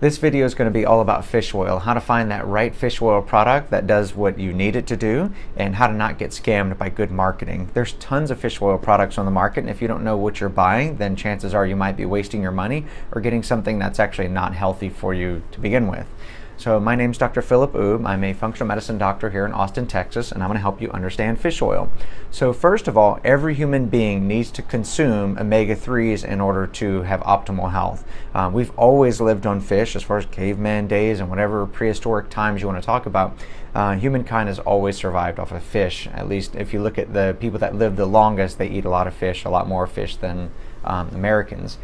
This video is going to be all about fish oil, how to find that right fish oil product that does what you need it to do, and how to not get scammed by good marketing. There's tons of fish oil products on the market, and if you don't know what you're buying, then chances are you might be wasting your money or getting something that's actually not healthy for you to begin with. So my name's Dr. Philip Oob. I'm a functional medicine doctor here in Austin, Texas, and I'm going to help you understand fish oil. So first of all, every human being needs to consume omega-3s in order to have optimal health. We've always lived on fish as far as caveman days and whatever prehistoric times you want to talk about. Humankind has always survived off of fish. At least if you look at the people that live the longest, they eat a lot of fish, a lot more fish than Americans.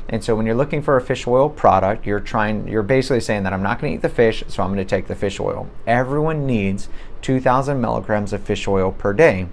And so when you're looking for a fish oil product, you're basically saying that I'm not going to eat the fish, so I'm going to take the fish oil. Everyone needs 2,000 milligrams of fish oil per day.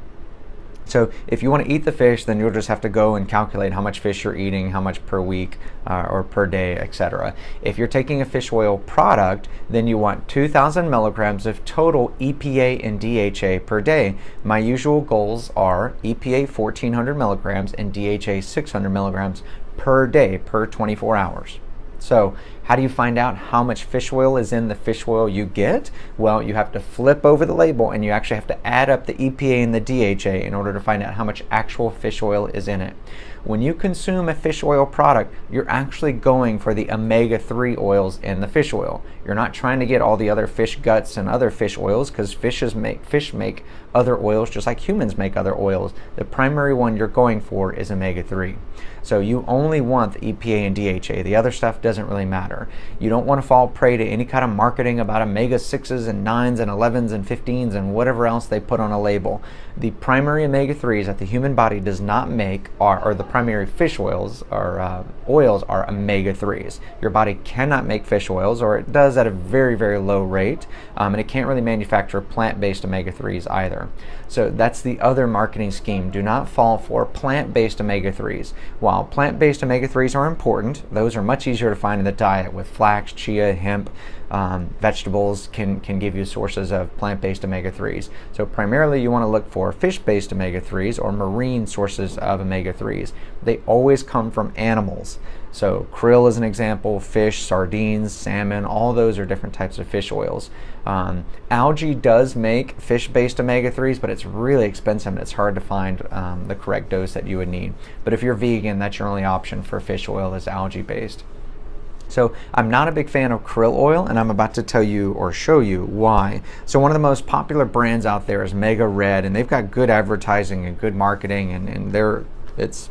So if you want to eat the fish, then you'll just have to go and calculate how much fish you're eating, how much per week or per day, etc. If you're taking a fish oil product, then you want 2,000 milligrams of total EPA and DHA per day. My usual goals are EPA 1,400 milligrams and DHA 600 milligrams per day, per 24 hours. So how do you find out how much fish oil is in the fish oil you get? Well, you have to flip over the label and you actually have to add up the EPA and the DHA in order to find out how much actual fish oil is in it. When you consume a fish oil product, you're actually going for the omega-3 oils in the fish oil. You're not trying to get all the other fish guts and other fish oils, because fish make other oils just like humans make other oils. The primary one you're going for is omega-3. So you only want the EPA and DHA. The other stuff doesn't really matter. You don't want to fall prey to any kind of marketing about omega-6s and 9s and 11s and 15s and whatever else they put on a label. The primary omega-3s that the human body does not make are the primary fish oils are omega-3s. Your body cannot make fish oils, or it does at a very, very low rate, and it can't really manufacture plant-based omega-3s either. So that's the other marketing scheme. Do not fall for plant-based omega-3s. While plant-based omega-3s are important, those are much easier to find in the diet with flax, chia, hemp. Vegetables can give you sources of plant-based omega-3s. So primarily you want to look for fish-based omega-3s or marine sources of omega-3s. They always come from animals. So krill is an example, fish, sardines, salmon, all those are different types of fish oils. Algae does make fish-based omega-3s, but it's really expensive and it's hard to find the correct dose that you would need. But if you're vegan, that's your only option for fish oil is algae-based. So I'm not a big fan of krill oil, and I'm about to tell you or show you why. So one of the most popular brands out there is Mega Red, and they've got good advertising and good marketing, and it's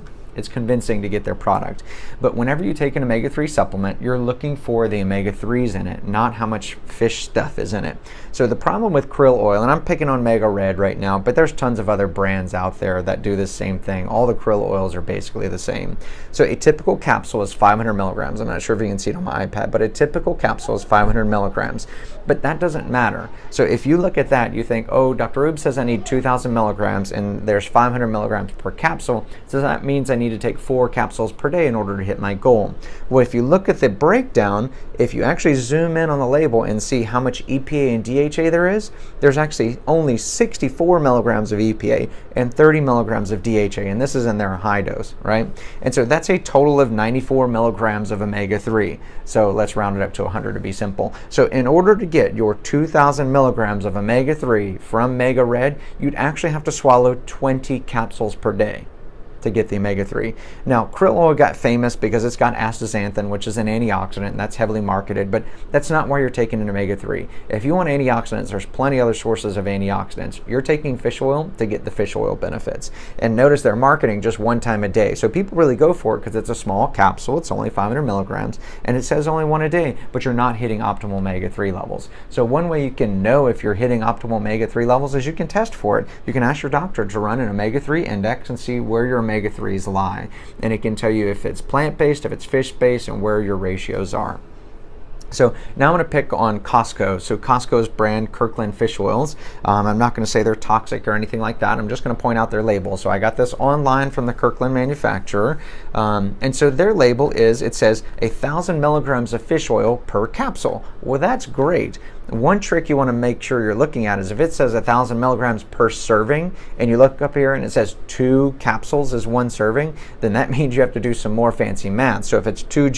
convincing to get their product. But whenever you take an omega-3 supplement, you're looking for the omega-3s in it, not how much fish stuff is in it. So the problem with krill oil, and I'm picking on Mega Red right now, but there's tons of other brands out there that do the same thing. All the krill oils are basically the same. So a typical capsule is 500 milligrams. I'm not sure if you can see it on my iPad, but a typical capsule is 500 milligrams. But that doesn't matter. So if you look at that, you think, oh, Dr. Oob says I need 2,000 milligrams and there's 500 milligrams per capsule. So that means I need to take 4 capsules per day in order to hit my goal. Well, if you look at the breakdown, if you actually zoom in on the label and see how much EPA and DHA there is, there's actually only 64 milligrams of EPA and 30 milligrams of DHA, and this is in their high dose, right? And so that's a total of 94 milligrams of omega-3. So let's round it up to 100 to be simple. So in order to get your 2,000 milligrams of omega-3 from Mega Red, you'd actually have to swallow 20 capsules per day to get the omega-3. Now, krill oil got famous because it's got astaxanthin, which is an antioxidant, and that's heavily marketed, but that's not why you're taking an omega-3. If you want antioxidants, there's plenty other sources of antioxidants. You're taking fish oil to get the fish oil benefits. And notice they're marketing just one time a day. So people really go for it because it's a small capsule, it's only 500 milligrams, and it says only one a day, but you're not hitting optimal omega-3 levels. So one way you can know if you're hitting optimal omega-3 levels is you can test for it. You can ask your doctor to run an omega-3 index and see where your omega-3s lie, and it can tell you if it's plant-based, if it's fish-based, and where your ratios are. So now I'm going to pick on Costco. So Costco's brand Kirkland fish oils. I'm not going to say they're toxic or anything like that. I'm just going to point out their label. So I got this online from the Kirkland manufacturer. And so their label is, it says 1,000 milligrams of fish oil per capsule. Well, that's great. One trick you want to make sure you're looking at is if it says 1,000 milligrams per serving and you look up here and it says 2 capsules is 1 serving, then that means you have to do some more fancy math. So if it's 2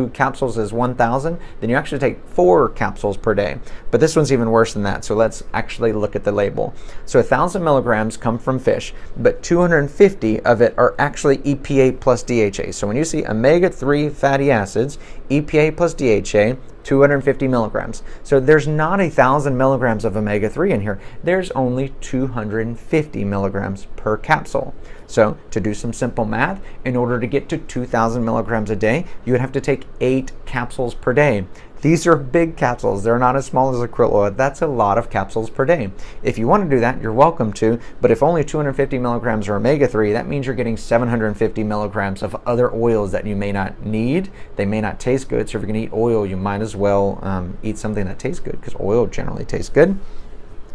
capsules is 1,000, then you actually take 4 capsules per day. But this one's even worse than that. So let's actually look at the label. So 1,000 milligrams come from fish, but 250 of it are actually EPA plus DHA. So when you see omega-3 fatty acids, EPA plus DHA, 250 milligrams. So there's not 1,000 milligrams of omega-3 in here. There's only 250 milligrams per capsule. So to do some simple math, in order to get to 2,000 milligrams a day, you would have to take 8 capsules per day. These are big capsules. They're not as small as krill oil. That's a lot of capsules per day. If you want to do that, you're welcome to, but if only 250 milligrams are omega-3, that means you're getting 750 milligrams of other oils that you may not need. They may not taste good, so if you're going to eat oil, you might as well eat something that tastes good, because oil generally tastes good.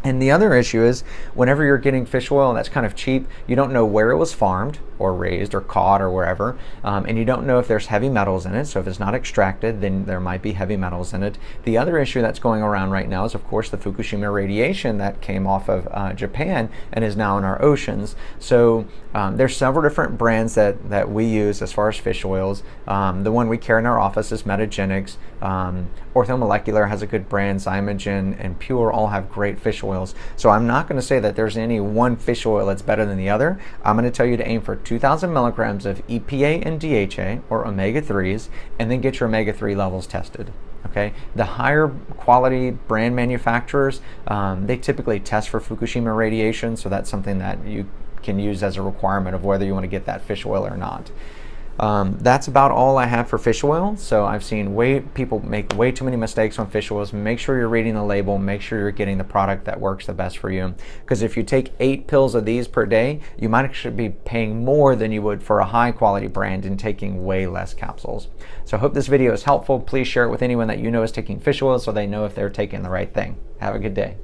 And the other issue is whenever you're getting fish oil that's kind of cheap, you don't know where it was farmed or raised or caught or wherever, and you don't know if there's heavy metals in it. So if it's not extracted, then there might be heavy metals in it. The other issue that's going around right now is, of course, the Fukushima radiation that came off of Japan and is now in our oceans. So there's several different brands that we use as far as fish oils. The one we carry in our office is Metagenics. Orthomolecular has a good brand. Zymogen and Pure all have great fish oils. So I'm not going to say that there's any one fish oil that's better than the other. I'm going to tell you to aim for 2,000 milligrams of EPA and DHA, or omega-3s, and then get your omega-3 levels tested. Okay, the higher quality brand manufacturers, they typically test for Fukushima radiation, so that's something that you can use as a requirement of whether you want to get that fish oil or not. That's about all I have for fish oil. So I've seen people make way too many mistakes on fish oils. Make sure you're reading the label. Make sure you're getting the product that works the best for you. Because if you take 8 pills of these per day, you might actually be paying more than you would for a high quality brand and taking way less capsules. So I hope this video is helpful. Please share it with anyone that you know is taking fish oil so they know if they're taking the right thing. Have a good day.